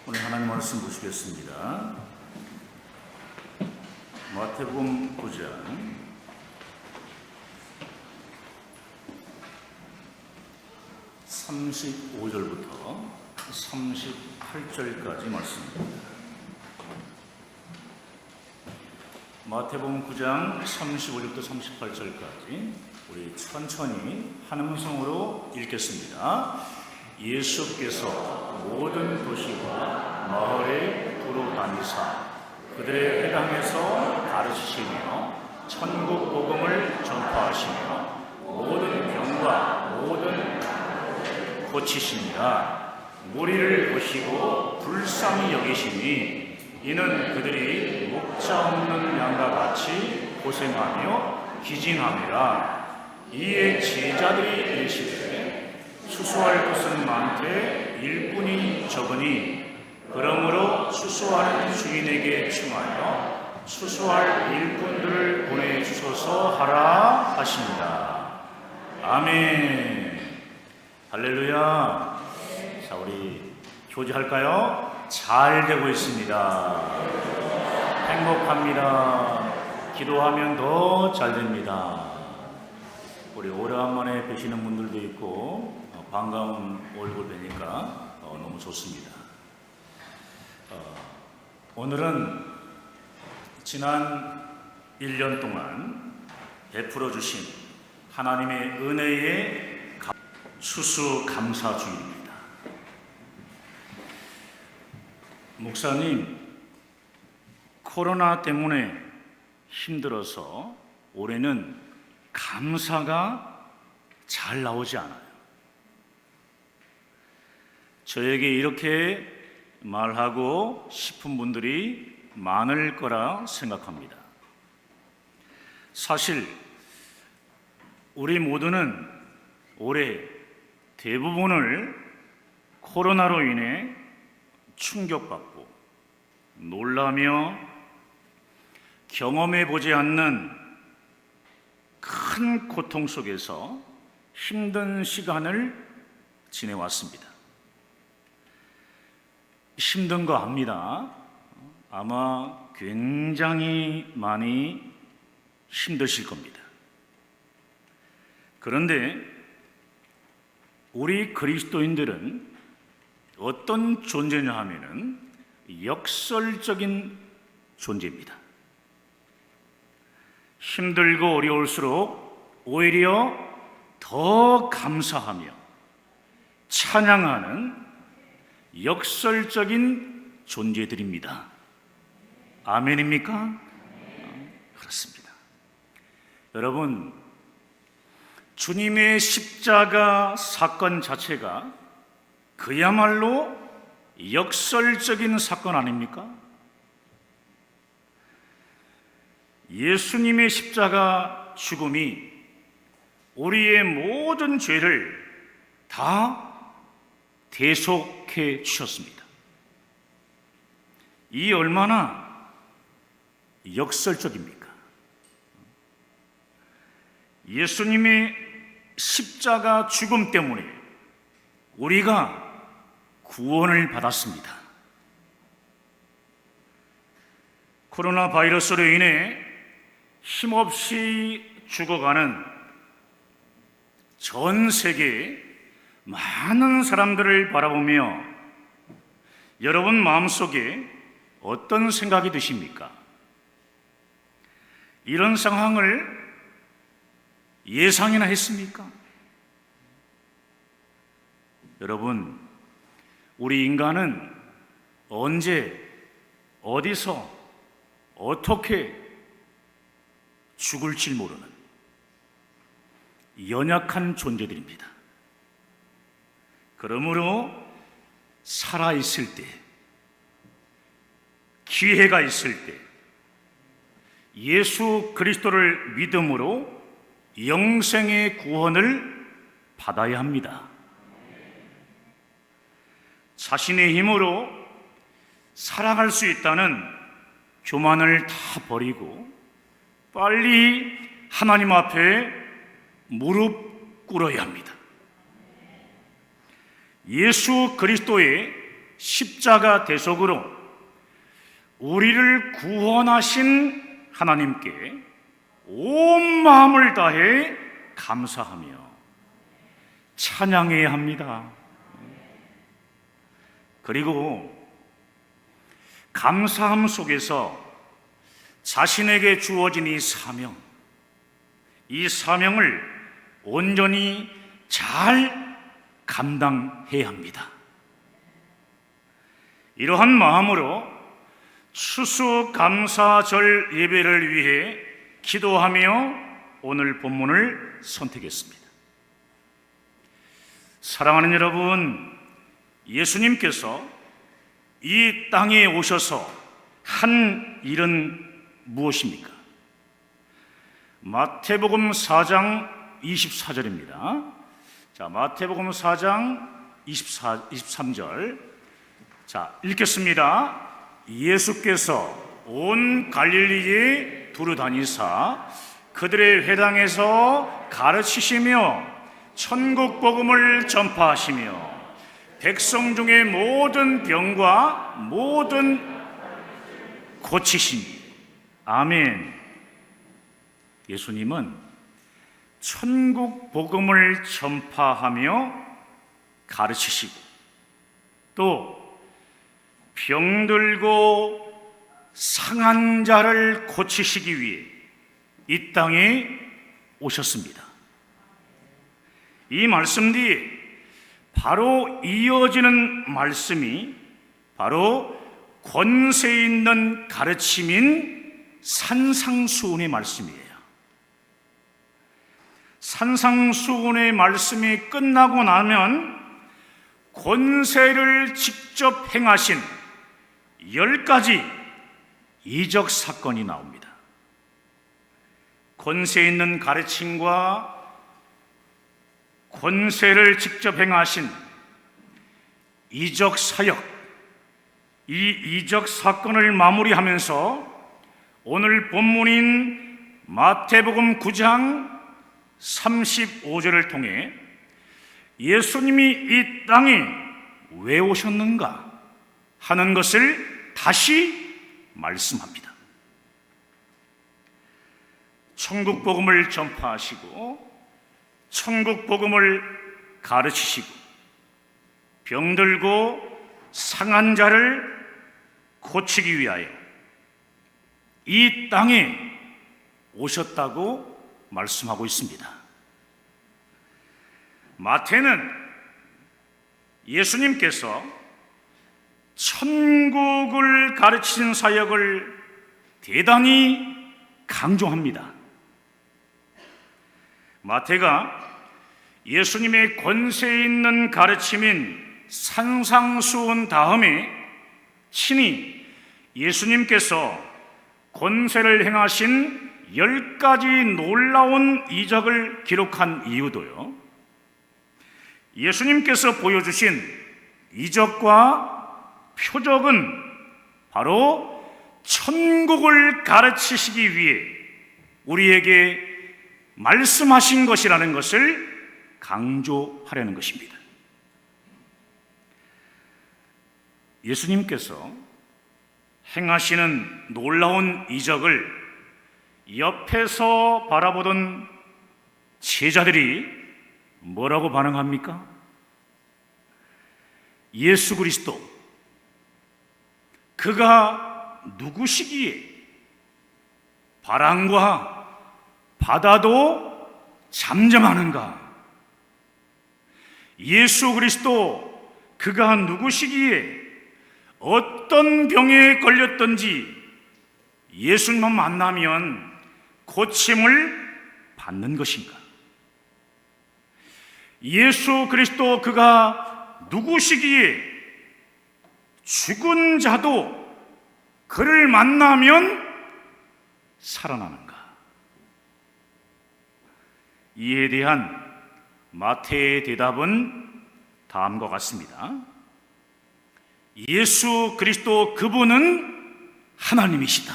오늘 하나님 말씀 보시겠습니다. 마태복음 9장 35절부터 38절까지 말씀입니다. 마태복음 9장 35절부터 38절까지 우리 천천히 한 음성으로 읽겠습니다. 예수께서 모든 도시와 마을에 두루 다니사 그들의 회당에서 가르치시며 천국 복음을 전파하시며 모든 병과 모든 고치시니라. 무리를 보시고 불쌍히 여기시니 이는 그들이 목자 없는 양과 같이 고생하며 기징함이라. 이에 제자들이 이르시되 추수할 것은 많되 일꾼이 적으니 그러므로 추수하는 주인에게 청하여 추수할 일꾼들을 보내주소서 하라 하십니다. 아멘. 할렐루야. 자, 우리 교제할까요? 잘 되고 있습니다. 행복합니다. 기도하면 더 잘 됩니다. 우리 오래간만에 뵈시는 분들도 있고 반가운 얼굴 뵈니까 너무 좋습니다. 오늘은 지난 1년 동안 베풀어 주신 하나님의 은혜의 추수감사주일입니다. 목사님, 코로나 때문에 힘들어서 올해는 감사가 잘 나오지 않아요. 저에게 이렇게 말하고 싶은 분들이 많을 거라 생각합니다. 사실 우리 모두는 올해 대부분을 코로나로 인해 충격받고 놀라며 경험해 보지 않는 큰 고통 속에서 힘든 시간을 지내왔습니다. 힘든 거 압니다. 아마 굉장히 많이 힘드실 겁니다. 그런데 우리 그리스도인들은 어떤 존재냐 하면은 역설적인 존재입니다. 힘들고 어려울수록 오히려 더 감사하며 찬양하는 역설적인 존재들입니다. 아멘입니까? 그렇습니다. 여러분, 주님의 십자가 사건 자체가 그야말로 역설적인 사건 아닙니까? 예수님의 십자가 죽음이 우리의 모든 죄를 다 대속해 주셨습니다. 이 얼마나 역설적입니까? 예수님의 십자가 죽음 때문에 우리가 구원을 받았습니다. 코로나 바이러스로 인해 힘없이 죽어가는 전 세계의 많은 사람들을 바라보며 여러분 마음속에 어떤 생각이 드십니까? 이런 상황을 예상이나 했습니까? 여러분, 우리 인간은 언제, 어디서, 어떻게 죽을지 모르는 연약한 존재들입니다. 그러므로 살아있을 때, 기회가 있을 때 예수 그리스도를 믿음으로 영생의 구원을 받아야 합니다. 자신의 힘으로 살아갈 수 있다는 교만을 다 버리고 빨리 하나님 앞에 무릎 꿇어야 합니다. 예수 그리스도의 십자가 대속으로 우리를 구원하신 하나님께 온 마음을 다해 감사하며 찬양해야 합니다. 그리고 감사함 속에서 자신에게 주어진 이 사명을 온전히 잘 감당해야 합니다. 이러한 마음으로 추수감사절 예배를 위해 기도하며 오늘 본문을 선택했습니다. 사랑하는 여러분, 예수님께서 이 땅에 오셔서 한 일은 무엇입니까? 마태복음 4장 24절입니다. 자, 마태복음 4장 23절. 자, 읽겠습니다. 예수께서 온 갈릴리에 두루 다니사 그들의 회당에서 가르치시며 천국 복음을 전파하시며 백성 중의 모든 병과 모든 고치시니. 아멘. 예수님은 천국 복음을 전파하며 가르치시고 또 병들고 상한 자를 고치시기 위해 이 땅에 오셨습니다. 이 말씀 뒤에 바로 이어지는 말씀이 바로 권세 있는 가르침인 산상수훈의 말씀이에요. 산상수훈의 말씀이 끝나고 나면 권세를 직접 행하신 10가지 이적 사건이 나옵니다. 권세 있는 가르침과 권세를 직접 행하신 이적 사역, 이 이적 사건을 마무리하면서 오늘 본문인 마태복음 9장 35절을 통해 예수님이 이 땅에 왜 오셨는가 하는 것을 다시 말씀합니다. 천국 복음을 전파하시고 천국 복음을 가르치시고 병들고 상한 자를 고치기 위하여 이 땅에 오셨다고 말씀하고 있습니다. 마태는 예수님께서 천국을 가르치는 사역을 대단히 강조합니다. 마태가 예수님의 권세 있는 가르침인 산상수훈 다음에 친히 예수님께서 권세를 행하신 10가지 놀라운 이적을 기록한 이유도요, 예수님께서 보여주신 이적과 표적은 바로 천국을 가르치시기 위해 우리에게 말씀하신 것이라는 것을 강조하려는 것입니다. 예수님께서 행하시는 놀라운 이적을 옆에서 바라보던 제자들이 뭐라고 반응합니까? 예수 그리스도, 그가 누구시기에 바람과 바다도 잠잠하는가? 예수 그리스도, 그가 누구시기에 어떤 병에 걸렸던지 예수님만 만나면 고침을 받는 것인가? 예수 그리스도, 그가 누구시기에 죽은 자도 그를 만나면 살아나는가? 이에 대한 마태의 대답은 다음과 같습니다. 예수 그리스도, 그분은 하나님이시다.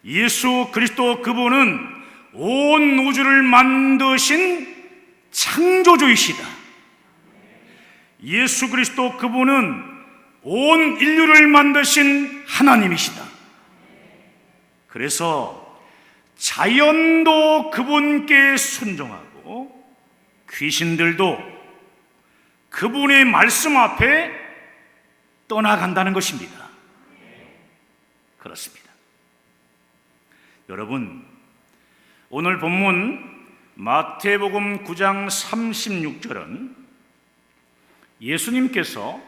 예수 그리스도, 그분은 온 우주를 만드신 창조주이시다. 예수 그리스도 그분은 온 인류를 만드신 하나님이시다. 그래서 자연도 그분께 순종하고 귀신들도 그분의 말씀 앞에 떠나간다는 것입니다. 그렇습니다. 여러분, 오늘 본문 마태복음 9장 36절은 예수님께서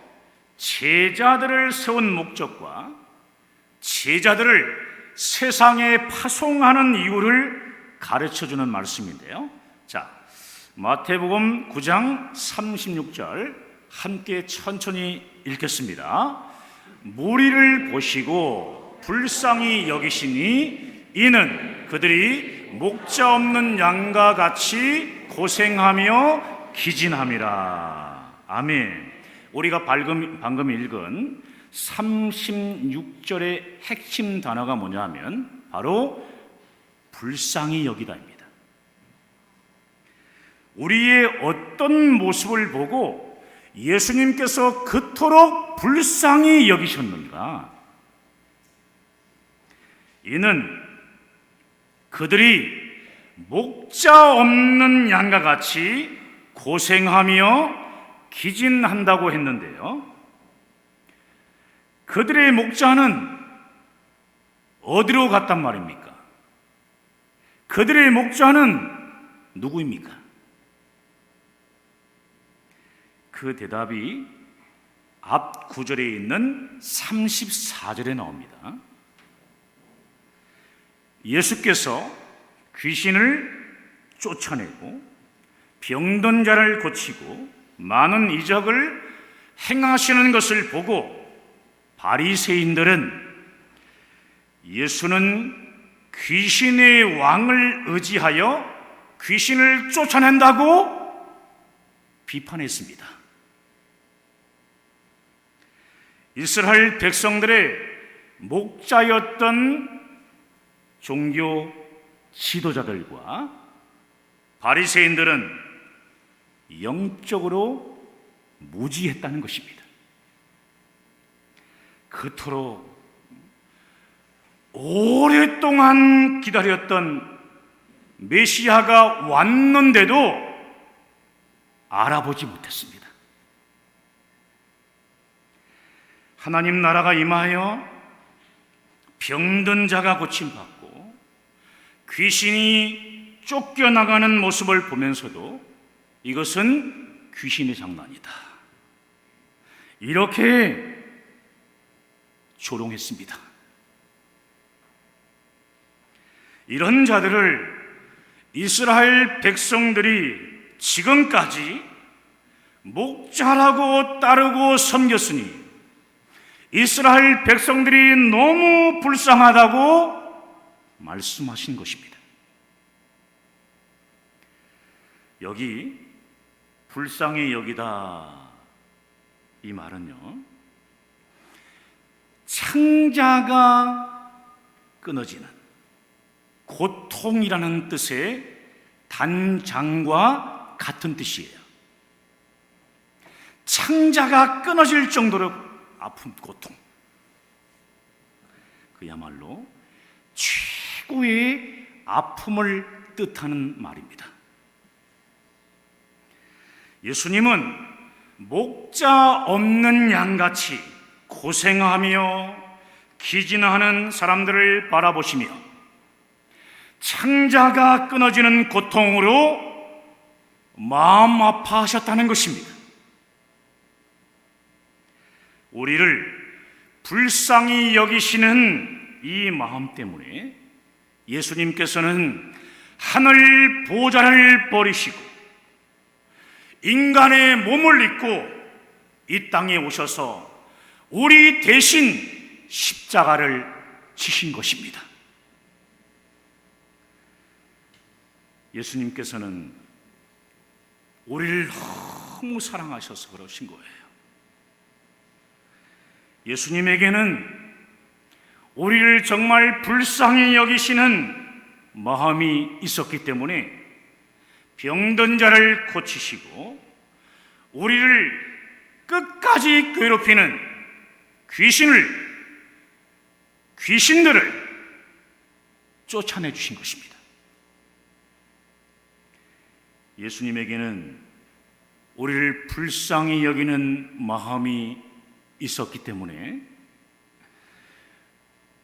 제자들을 세운 목적과 제자들을 세상에 파송하는 이유를 가르쳐주는 말씀인데요. 자, 마태복음 9장 36절 함께 천천히 읽겠습니다. 무리를 보시고 불쌍히 여기시니 이는 그들이 목자 없는 양과 같이 고생하며 기진함이라. 아멘. 우리가 방금 읽은 36절의 핵심 단어가 뭐냐 하면 바로 불쌍히 여기다입니다. 우리의 어떤 모습을 보고 예수님께서 그토록 불쌍히 여기셨는가? 이는 그들이 목자 없는 양과 같이 고생하며 기진한다고 했는데요, 그들의 목자는 어디로 갔단 말입니까? 그들의 목자는 누구입니까? 그 대답이 앞 구절에 있는 34절에 나옵니다. 예수께서 귀신을 쫓아내고 병든 자를 고치고 많은 이적을 행하시는 것을 보고 바리새인들은 예수는 귀신의 왕을 의지하여 귀신을 쫓아낸다고 비판했습니다. 이스라엘 백성들의 목자였던 종교 지도자들과 바리새인들은 영적으로 무지했다는 것입니다. 그토록 오랫동안 기다렸던 메시아가 왔는데도 알아보지 못했습니다. 하나님 나라가 임하여 병든 자가 고침받고 귀신이 쫓겨나가는 모습을 보면서도 이것은 귀신의 장난이다, 이렇게 조롱했습니다. 이런 자들을 이스라엘 백성들이 지금까지 목자라고 따르고 섬겼으니 이스라엘 백성들이 너무 불쌍하다고 말씀하신 것입니다. 여기 불쌍히 여기다, 이 말은요, 창자가 끊어지는 고통이라는 뜻의 단장과 같은 뜻이에요. 창자가 끊어질 정도로 아픔, 고통, 그야말로 최고의 아픔을 뜻하는 말입니다. 예수님은 목자 없는 양같이 고생하며 기진하는 사람들을 바라보시며 창자가 끊어지는 고통으로 마음 아파하셨다는 것입니다. 우리를 불쌍히 여기시는 이 마음 때문에 예수님께서는 하늘 보좌를 버리시고 인간의 몸을 입고 이 땅에 오셔서 우리 대신 십자가를 지신 것입니다. 예수님께서는 우리를 너무 사랑하셔서 그러신 거예요. 예수님에게는 우리를 정말 불쌍히 여기시는 마음이 있었기 때문에 병든 자를 고치시고 우리를 끝까지 괴롭히는 귀신들을 쫓아내 주신 것입니다. 예수님에게는 우리를 불쌍히 여기는 마음이 있었기 때문에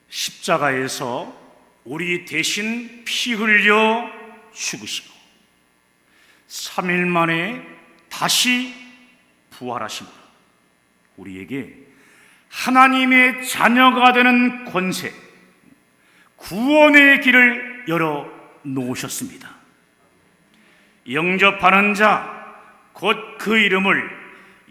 십자가에서 우리 대신 피 흘려 죽으시고 3일 만에 다시 부활하심으로 우리에게 하나님의 자녀가 되는 권세, 구원의 길을 열어 놓으셨습니다. 영접하는 자, 곧 그 이름을,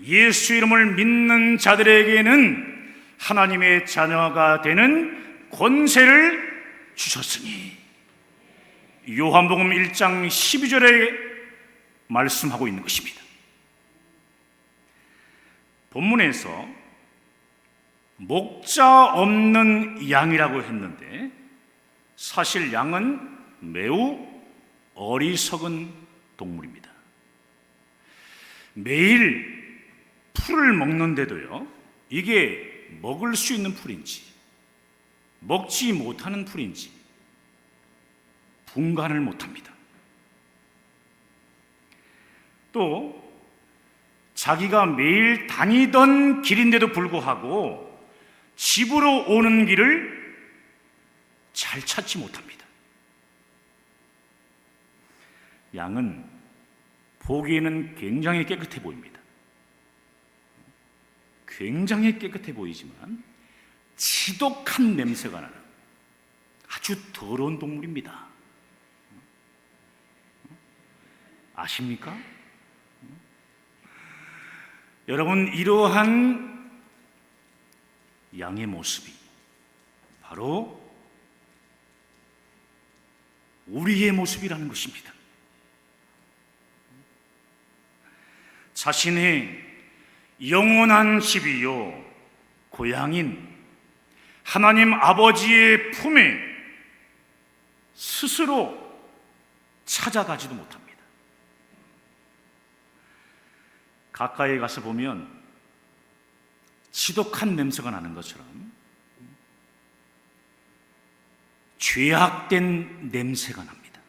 예수 이름을 믿는 자들에게는 하나님의 자녀가 되는 권세를 주셨으니, 요한복음 1장 12절에 말씀하고 있는 것입니다. 본문에서 목자 없는 양이라고 했는데 사실 양은 매우 어리석은 동물입니다. 매일 풀을 먹는데도요, 이게 먹을 수 있는 풀인지 먹지 못하는 풀인지 분간을 못합니다. 또 자기가 매일 다니던 길인데도 불구하고 집으로 오는 길을 잘 찾지 못합니다. 양은 보기에는 굉장히 깨끗해 보입니다. 굉장히 깨끗해 보이지만 지독한 냄새가 나는 아주 더러운 동물입니다. 아십니까? 여러분, 이러한 양의 모습이 바로 우리의 모습이라는 것입니다. 자신의 영원한 집이요 고향인 하나님 아버지의 품에 스스로 찾아가지도 못합니다. 가까이 가서 보면 지독한 냄새가 나는 것처럼 죄악된 냄새가 납니다.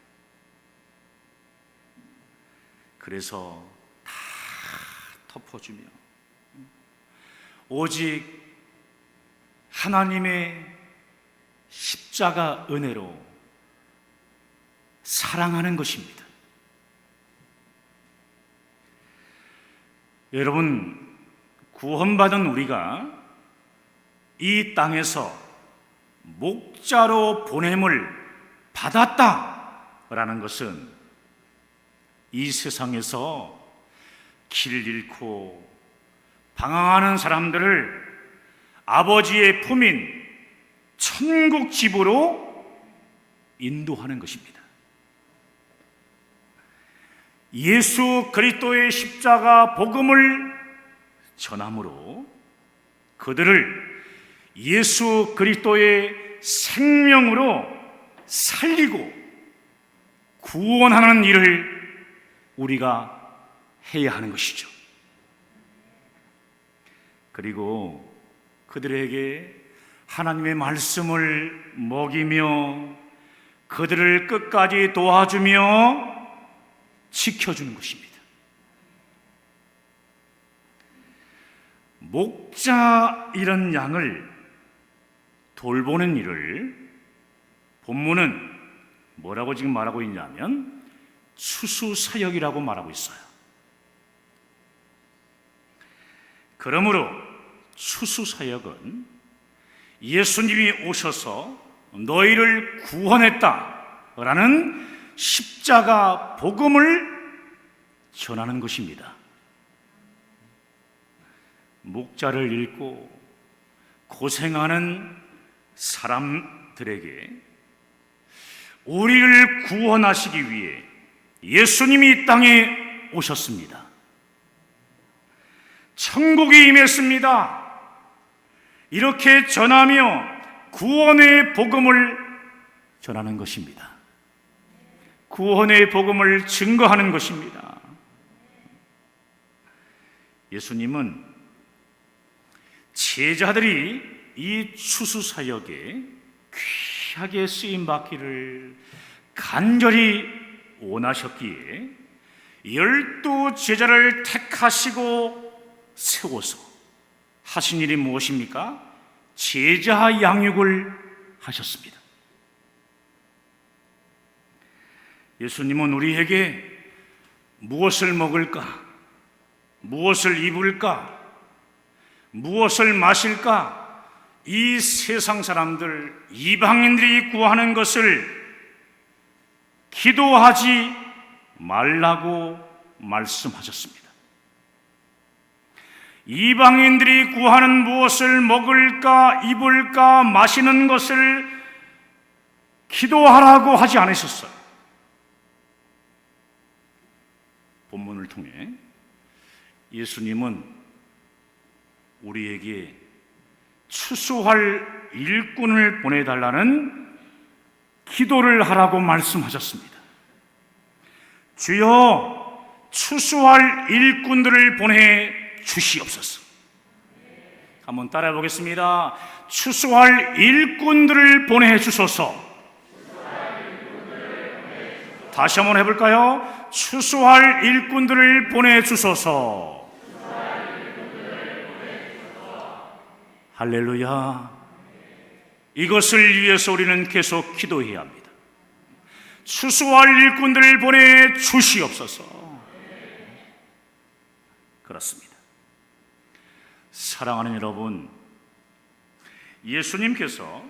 그래서 다 덮어주며 오직 하나님의 십자가 은혜로 사랑하는 것입니다. 여러분, 구원받은 우리가 이 땅에서 목자로 보냄을 받았다라는 것은 이 세상에서 길 잃고 방황하는 사람들을 아버지의 품인 천국 집으로 인도하는 것입니다. 예수 그리스도의 십자가 복음을 전함으로 그들을 예수 그리스도의 생명으로 살리고 구원하는 일을 우리가 해야 하는 것이죠. 그리고 그들에게 하나님의 말씀을 먹이며 그들을 끝까지 도와주며 지켜주는 것입니다. 목자 이런 양을 돌보는 일을 본문은 뭐라고 지금 말하고 있냐면 추수사역이라고 말하고 있어요. 그러므로 추수사역은 예수님이 오셔서 너희를 구원했다라는 십자가 복음을 전하는 것입니다. 목자를 잃고 고생하는 사람들에게 우리를 구원하시기 위해 예수님이 이 땅에 오셨습니다. 천국이 임했습니다. 이렇게 전하며 구원의 복음을 전하는 것입니다. 구원의 복음을 증거하는 것입니다. 예수님은 제자들이 이 추수 사역에 귀하게 쓰임 받기를 간절히 원하셨기에 12 제자를 택하시고 세워서 하신 일이 무엇입니까? 제자 양육을 하셨습니다. 예수님은 우리에게 무엇을 먹을까? 무엇을 입을까? 무엇을 마실까? 이 세상 사람들, 이방인들이 구하는 것을 기도하지 말라고 말씀하셨습니다. 이방인들이 구하는 무엇을 먹을까, 입을까, 마시는 것을 기도하라고 하지 않으셨어요. 본문을 통해 예수님은 우리에게 추수할 일꾼을 보내달라는 기도를 하라고 말씀하셨습니다. 주여, 추수할 일꾼들을 보내 주시옵소서. 한번 따라해 보겠습니다. 추수할 일꾼들을 보내 주소서. 다시 한번 해볼까요? 추수할 일꾼들을 보내 주소서. 할렐루야. 이것을 위해서 우리는 계속 기도해야 합니다. 추수할 일꾼들을 보내 주시옵소서. 그렇습니다. 사랑하는 여러분, 예수님께서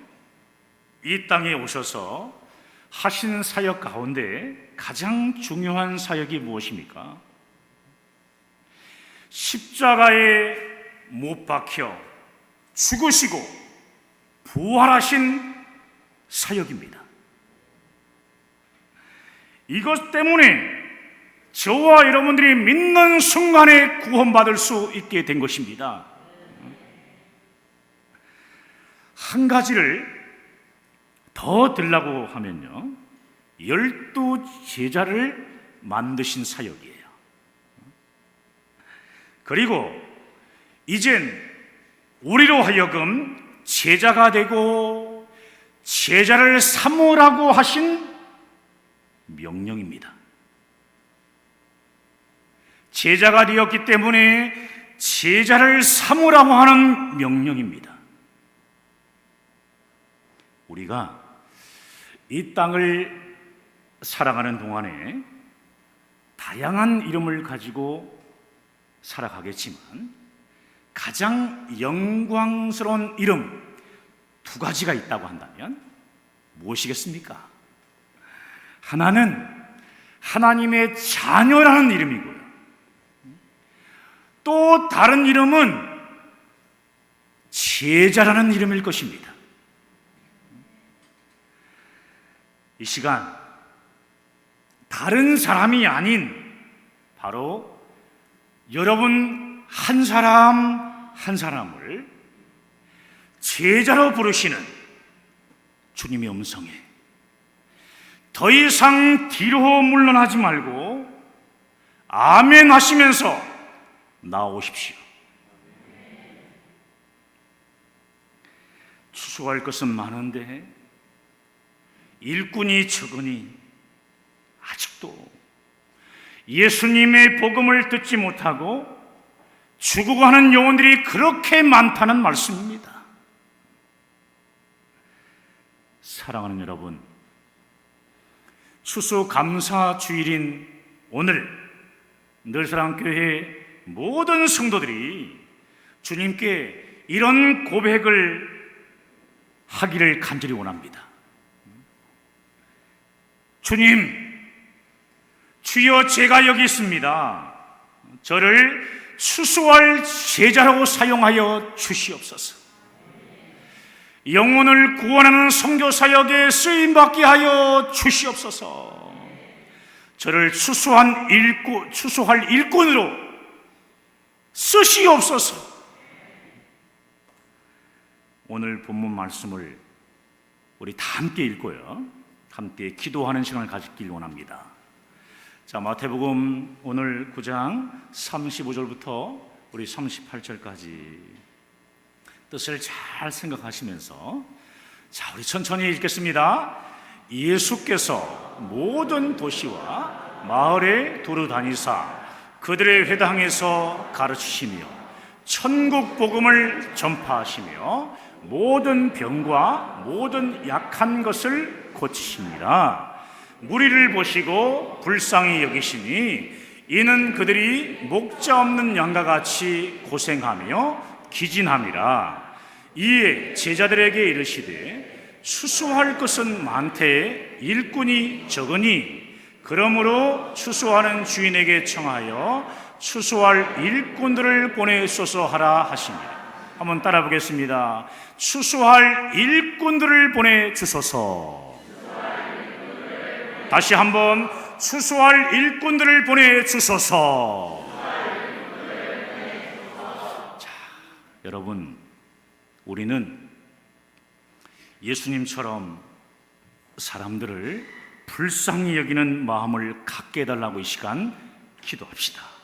이 땅에 오셔서 하신 사역 가운데 가장 중요한 사역이 무엇입니까? 십자가에 못 박혀 죽으시고 부활하신 사역입니다. 이것 때문에 저와 여러분들이 믿는 순간에 구원받을 수 있게 된 것입니다. 한 가지를 더 들라고 하면요, 12 제자를 만드신 사역이에요. 그리고 이젠 우리로 하여금 제자가 되고 제자를 삼으라고 하신 명령입니다. 제자가 되었기 때문에 제자를 삼으라고 하는 명령입니다. 우리가 이 땅을 살아가는 동안에 다양한 이름을 가지고 살아가겠지만 가장 영광스러운 이름 2가지가 있다고 한다면 무엇이겠습니까? 하나는 하나님의 자녀라는 이름이고요, 또 다른 이름은 제자라는 이름일 것입니다. 이 시간 다른 사람이 아닌 바로 여러분 한 사람 한 사람을 제자로 부르시는 주님의 음성에 더 이상 뒤로 물러나지 말고 아멘 하시면서 나오십시오. 추수할 것은 많은데 일꾼이 적으니 아직도 예수님의 복음을 듣지 못하고 죽어가는 영혼들이 그렇게 많다는 말씀입니다. 사랑하는 여러분, 추수감사 주일인 오늘 늘사랑교회 모든 성도들이 주님께 이런 고백을 하기를 간절히 원합니다. 주님, 주여, 제가 여기 있습니다. 저를 추수할 제자로 사용하여 주시옵소서. 영혼을 구원하는 선교사역에 쓰임받게 하여 주시옵소서. 저를 추수할 일꾼으로 쓰시옵소서. 오늘 본문 말씀을 우리 다 함께 읽고요, 함께 기도하는 시간을 가지길 원합니다. 자, 마태복음 오늘 9장 35절부터 우리 38절까지 뜻을 잘 생각하시면서 자, 우리 천천히 읽겠습니다. 예수께서 모든 도시와 마을에 두루 다니사 그들의 회당에서 가르치시며 천국 복음을 전파하시며 모든 병과 모든 약한 것을 고치십니다. 무리를 보시고 불쌍히 여기시니 이는 그들이 목자 없는 양과 같이 고생하며 기진함이라. 이에 제자들에게 이르시되 추수할 것은 많되 일꾼이 적으니 그러므로 추수하는 주인에게 청하여 추수할 일꾼들을 보내소서 하라 하시니라. 한번 따라 보겠습니다. 추수할 일꾼들을 보내주소서. 다시 한번 추수할 일꾼들을 보내주소서. 자, 여러분, 우리는 예수님처럼 사람들을 불쌍히 여기는 마음을 갖게 해달라고 이 시간 기도합시다.